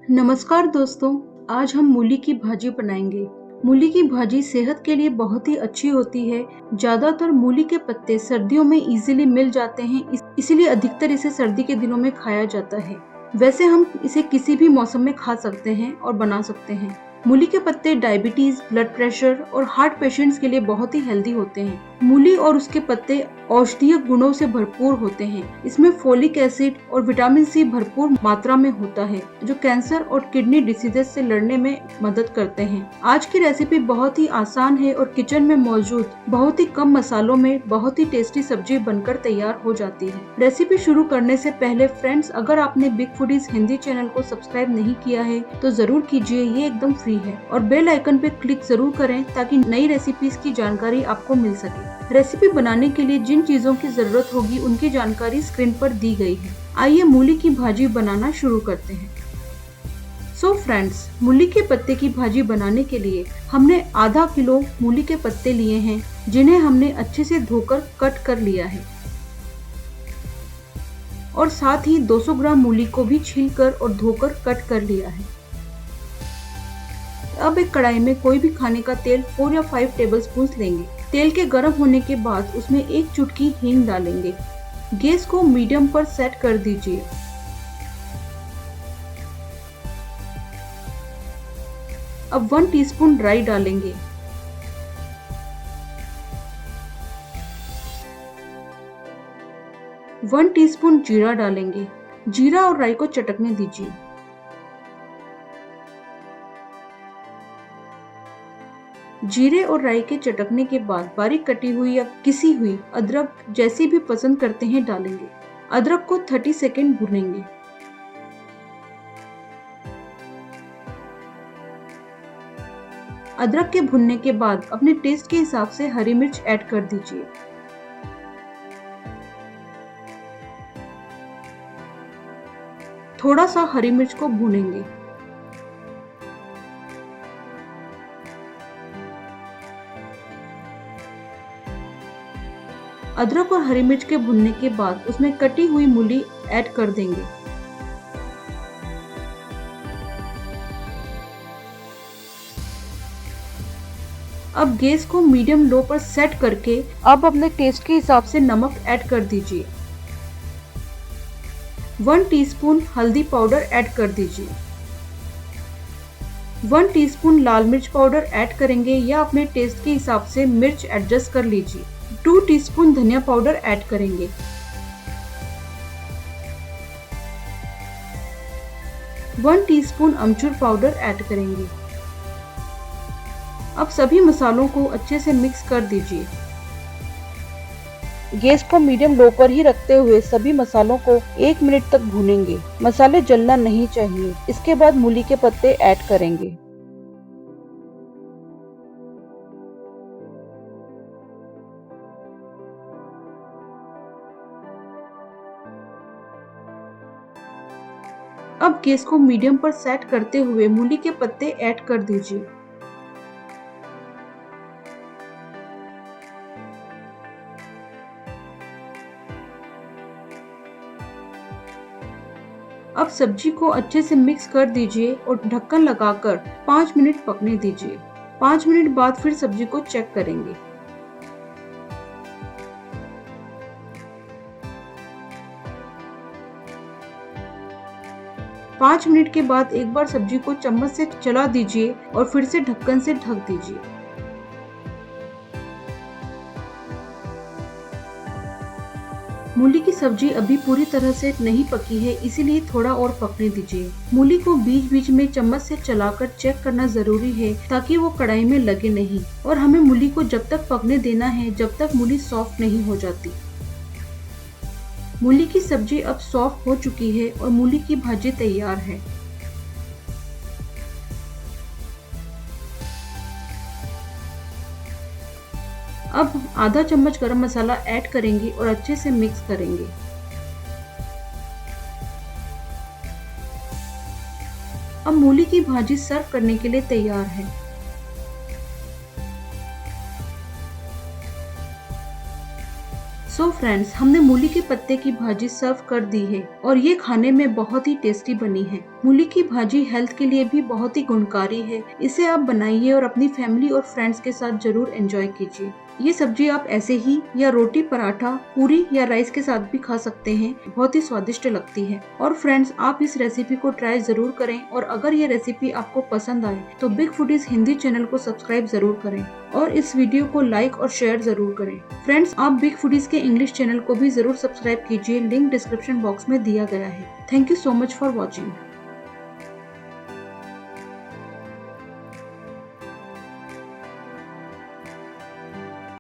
नमस्कार दोस्तों, आज हम मूली की भाजी बनाएंगे। मूली की भाजी सेहत के लिए बहुत ही अच्छी होती है। ज्यादातर मूली के पत्ते सर्दियों में इजीली मिल जाते हैं, इसीलिए अधिकतर इसे सर्दी के दिनों में खाया जाता है। वैसे हम इसे किसी भी मौसम में खा सकते हैं और बना सकते हैं। मूली के पत्ते डायबिटीज, ब्लड प्रेशर और हार्ट पेशेंट्स के लिए बहुत ही हेल्दी होते हैं। मूली और उसके पत्ते औषधीय गुणों से भरपूर होते हैं। इसमें फोलिक एसिड और विटामिन सी भरपूर मात्रा में होता है, जो कैंसर और किडनी डिसीजेस से लड़ने में मदद करते हैं। आज की रेसिपी बहुत ही आसान है और किचन में मौजूद बहुत ही कम मसालों में बहुत ही टेस्टी सब्जी बनकर तैयार हो जाती है। रेसिपी शुरू करने से पहले फ्रेंड्स, अगर आपने बिग फूडीज हिंदी चैनल को सब्सक्राइब नहीं किया है तो जरूर कीजिए, ये एकदम फ्री है। और बेल आइकन पे क्लिक जरूर करें ताकि नई रेसिपीज की जानकारी आपको मिल सके। रेसिपी बनाने के लिए जिन चीजों की जरूरत होगी उनकी जानकारी स्क्रीन पर दी गई है। आइए मूली की भाजी बनाना शुरू करते हैं। सो फ्रेंड्स, मूली के पत्ते की भाजी बनाने के लिए हमने आधा किलो मूली के पत्ते लिए हैं, जिन्हें हमने अच्छे से धोकर कट कर लिया है। और साथ ही 200 ग्राम मूली को भी छीलकर और धोकर कट कर लिया है। अब एक कढ़ाई में कोई भी खाने का तेल 4 या 5 टेबलस्पून लेंगे। तेल के गर्म होने के बाद उसमें एक चुटकी हींग डालेंगे। गैस को मीडियम पर सेट कर दीजिए। अब 1 टीस्पून राई डालेंगे। वन टीस्पून जीरा डालेंगे। जीरा और राई को चटकने दीजिए। जीरे और राई के चटकने के बाद बारीक कटी हुई या किसी हुई अदरक, जैसी भी पसंद करते हैं, डालेंगे। अदरक को 30 सेकेंड भूनेंगे। अदरक के भुनने के बाद अपने टेस्ट के हिसाब से हरी मिर्च ऐड कर दीजिए। थोड़ा सा हरी मिर्च को भूनेंगे। अदरक और हरी मिर्च के भुनने के बाद उसमें कटी हुई मूली ऐड कर देंगे। अब गैस को मीडियम लो पर सेट करके अब अपने टेस्ट के हिसाब से नमक ऐड कर दीजिए। 1 टीस्पून हल्दी पाउडर ऐड कर दीजिए। 1 टीस्पून लाल मिर्च पाउडर ऐड करेंगे या अपने टेस्ट के हिसाब से मिर्च एडजस्ट कर लीजिए। 2 टीस्पून धनिया पाउडर ऐड करेंगे। वन टीस्पून अमचूर पाउडर ऐड करेंगे। अब सभी मसालों को अच्छे से मिक्स कर दीजिए। गैस को मीडियम लो पर ही रखते हुए सभी मसालों को 1 मिनट तक भूनेंगे। मसाले जलना नहीं चाहिए। इसके बाद मूली के पत्ते ऐड करेंगे। अब गैस को मीडियम पर सेट करते हुए मूली के पत्ते ऐड कर दीजिए। अब सब्जी को अच्छे से मिक्स कर दीजिए और ढक्कन लगाकर 5 मिनट पकने दीजिए। 5 मिनट बाद फिर सब्जी को चेक करेंगे। पाँच मिनट के बाद एक बार सब्जी को चम्मच से चला दीजिए और फिर से ढक्कन से ढक दीजिए। मूली की सब्जी अभी पूरी तरह से नहीं पकी है, इसीलिए थोड़ा और पकने दीजिए। मूली को बीच बीच में चम्मच से चलाकर चेक करना जरूरी है ताकि वो कढ़ाई में लगे नहीं। और हमें मूली को जब तक पकने देना है जब तक मूली सॉफ्ट नहीं हो जाती। मूली की सब्जी अब सॉफ्ट हो चुकी है और मूली की भाजी तैयार है। अब आधा चम्मच गरम मसाला ऐड करेंगे और अच्छे से मिक्स करेंगे। अब मूली की भाजी सर्व करने के लिए तैयार है। सो फ्रेंड्स, हमने मूली के पत्ते की भाजी सर्व कर दी है और ये खाने में बहुत ही टेस्टी बनी है। मूली की भाजी हेल्थ के लिए भी बहुत ही गुणकारी है। इसे आप बनाइए और अपनी फैमिली और फ्रेंड्स के साथ जरूर एंजॉय कीजिए। ये सब्जी आप ऐसे ही या रोटी, पराठा, पूरी या राइस के साथ भी खा सकते हैं। बहुत ही स्वादिष्ट लगती है। और फ्रेंड्स, आप इस रेसिपी को ट्राई जरूर करें और अगर ये रेसिपी आपको पसंद आए तो बिग फूडीज हिंदी चैनल को सब्सक्राइब जरूर करें और इस वीडियो को लाइक और शेयर जरूर करें। फ्रेंड्स, आप बिग फूडीज के इंग्लिश चैनल को भी जरूर सब्सक्राइब कीजिए। लिंक डिस्क्रिप्शन बॉक्स में दिया गया है। Thank you so much for watching.